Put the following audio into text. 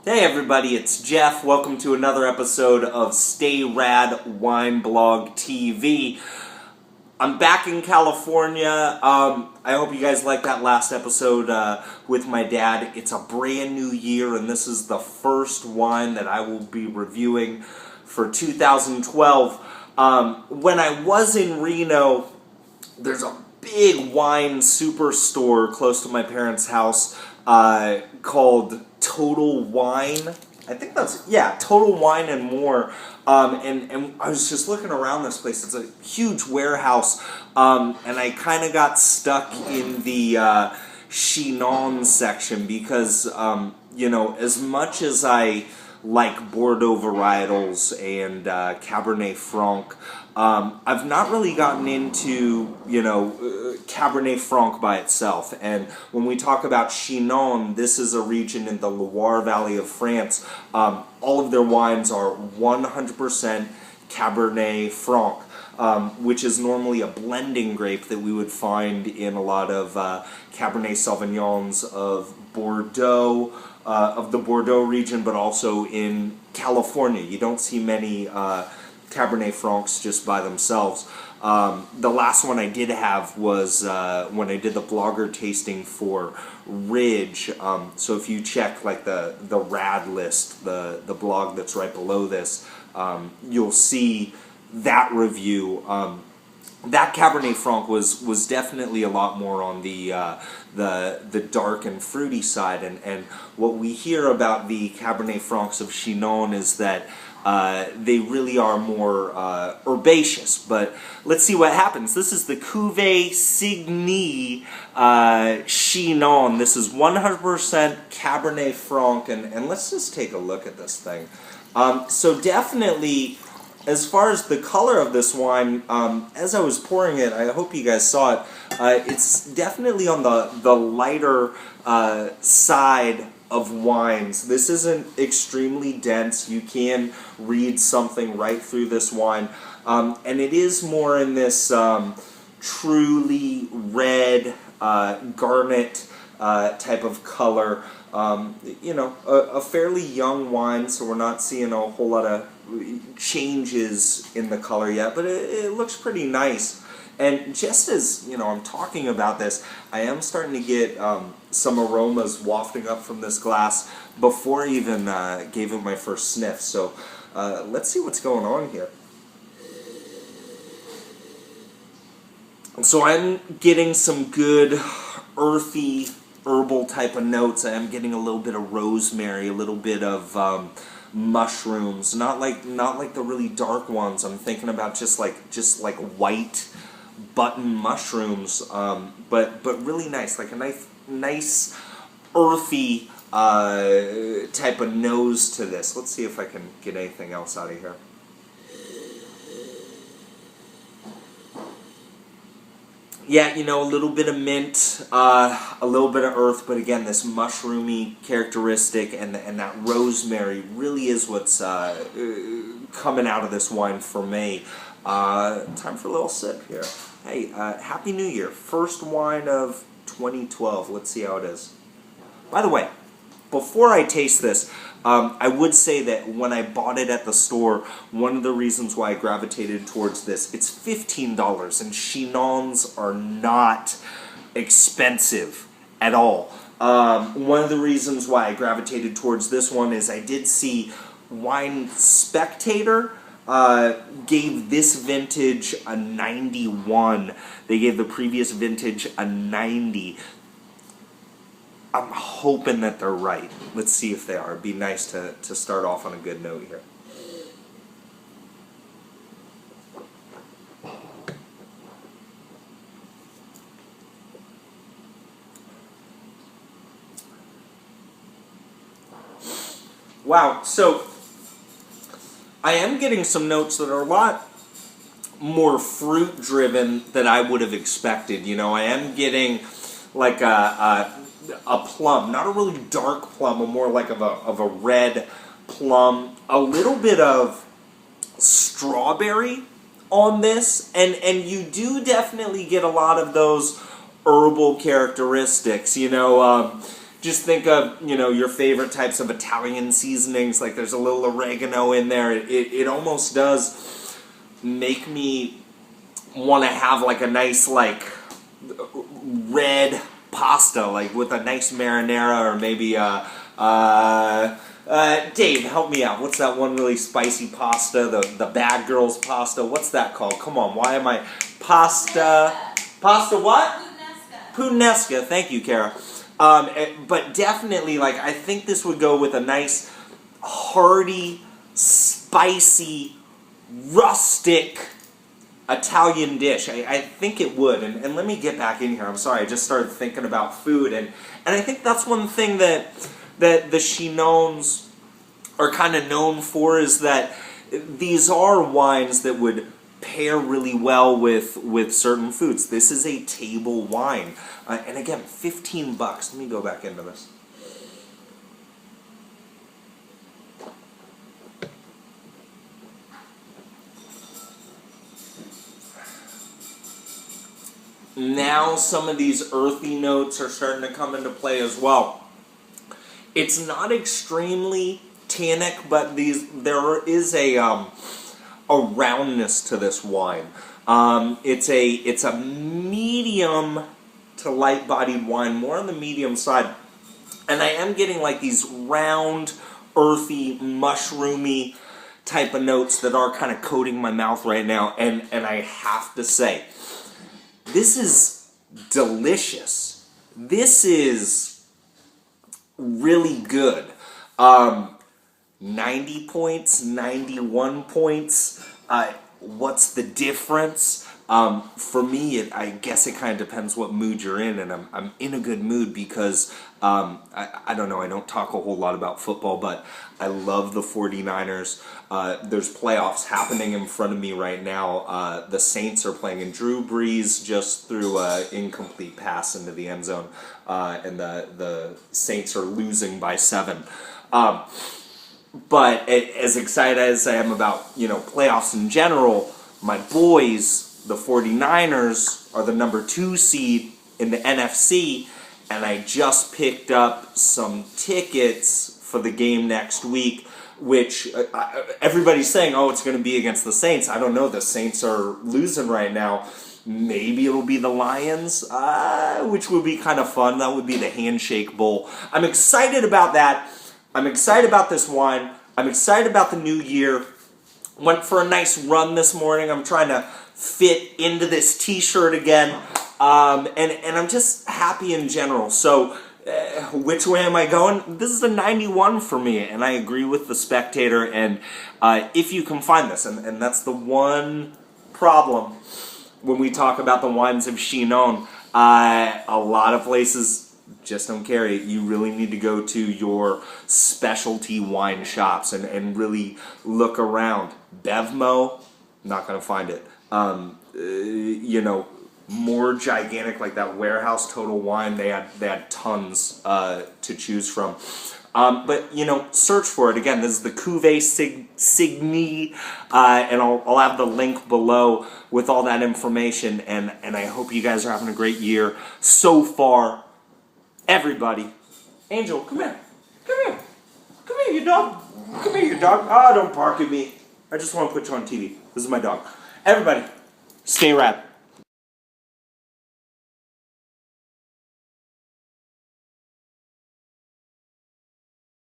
Hey everybody, it's Jeff. Welcome to another episode of Stay Rad Wine Blog TV. I'm back in California. I hope you guys liked that last episode with my dad. It's a brand new year, and this is the first wine that I will be reviewing for 2012. When I was in Reno, there's a big wine superstore close to my parents' house called Total Wine. I think Total Wine and More. And I was just looking around this place. It's a huge warehouse, and I kind of got stuck in the Chinon section because, as much as I like Bordeaux varietals and Cabernet Franc, I've not really gotten into, Cabernet Franc by itself. And when we talk about Chinon, this is a region in the Loire Valley of France. All of their wines are 100% Cabernet Franc, which is normally a blending grape that we would find in a lot of Cabernet Sauvignons of Bordeaux, of the Bordeaux region, but also in California. You don't see many Cabernet Francs just by themselves. The last one I did have was when I did the blogger tasting for Ridge. So if you check like the rad list, the blog that's right below this, you'll see that review. That Cabernet Franc was definitely a lot more on the dark and fruity side, and what we hear about the Cabernet Francs of Chinon is that they really are more herbaceous. But let's see what happens. This is the Cuvee Signy Chinon. This is 100% Cabernet Franc, and let's just take a look at this thing. So definitely, as far as the color of this wine, as I was pouring it, I hope you guys saw it, it's definitely on the lighter side of wines. This isn't extremely dense. You can read something right through this wine. And it is more in this truly red, garnet type of color. A fairly young wine, so we're not seeing a whole lot of changes in the color yet, but it looks pretty nice. And just as, I'm talking about this, I am starting to get some aromas wafting up from this glass before I even gave it my first sniff. So let's see what's going on here. So I'm getting some good earthy, herbal type of notes. I am getting a little bit of rosemary, a little bit of mushrooms. Not like the really dark ones. I'm thinking about just like white button mushrooms, but really nice, like a nice earthy type of nose to this. Let's see if I can get anything else out of here. Yeah, a little bit of mint, a little bit of earth, but again, this mushroomy characteristic and that rosemary really is what's coming out of this wine for me. Time for a little sip here. Hey, Happy New Year. First wine of 2012. Let's see how it is. By the way, before I taste this, I would say that when I bought it at the store, one of the reasons why I gravitated towards this, it's $15, and Chinons are not expensive at all. One of the reasons why I gravitated towards this one is I did see Wine Spectator gave this vintage a 91. They gave the previous vintage a 90. I'm hoping that they're right. Let's see if they are. It'd be nice to start off on a good note here. Wow, so I am getting some notes that are a lot more fruit driven than I would have expected. I am getting like a plum, not a really dark plum, but more like of a red plum. A little bit of strawberry on this, and you do definitely get a lot of those herbal characteristics. just think of, your favorite types of Italian seasonings. Like there's a little oregano in there. It almost does make me want to have like a nice like red pasta, like with a nice marinara, or maybe Dave, help me out. What's that one really spicy pasta? The Bad Girls pasta. What's that called? Come on, why am I... Pasta what? Puttanesca. Thank you, Kara. But definitely, like, I think this would go with a nice, hearty, spicy, rustic Italian dish. I think it would. And let me get back in here. I'm sorry, I just started thinking about food. And I think that's one thing that the Chinons are kind of known for, is that these are wines that would pair really well with certain foods. This is a table wine. And again, $15. Let me go back into this. Now some of these earthy notes are starting to come into play as well. It's not extremely tannic, but there is a roundness to this wine. It's a medium to light-bodied wine, more on the medium side, and I am getting like these round, earthy, mushroomy type of notes that are kind of coating my mouth right now, and I have to say, this is delicious. This is really good. 90 points, 91 points. What's the difference? For me, I guess it kind of depends what mood you're in, and I'm in a good mood because, I don't know, I don't talk a whole lot about football, but I love the 49ers. There's playoffs happening in front of me right now. The Saints are playing, and Drew Brees just threw an incomplete pass into the end zone, and the Saints are losing by 7. But as excited as I am about, playoffs in general, my boys, the 49ers, are the number 2 seed in the NFC, and I just picked up some tickets for the game next week, which everybody's saying, oh, it's going to be against the Saints. I don't know. The Saints are losing right now. Maybe it'll be the Lions, which would be kind of fun. That would be the Handshake Bowl. I'm excited about that. I'm excited about this wine. I'm excited about the new year. Went for a nice run this morning. I'm trying to fit into this t-shirt again. And I'm just happy in general. So, which way am I going? This is a 91 for me, and I agree with the Spectator. And if you can find this, and that's the one problem when we talk about the wines of Chinon, a lot of places just don't carry it. You really need to go to your specialty wine shops and really look around. Bevmo, not going to find it. More gigantic, like that Warehouse Total Wine, they had tons to choose from. But search for it. Again, this is the Cuvee Signy, and I'll have the link below with all that information. And I hope you guys are having a great year so far. Everybody, Angel, come here, you dog. Come here, you dog. Oh, don't bark at me. I just want to put you on TV. This is my dog. Everybody, stay rad.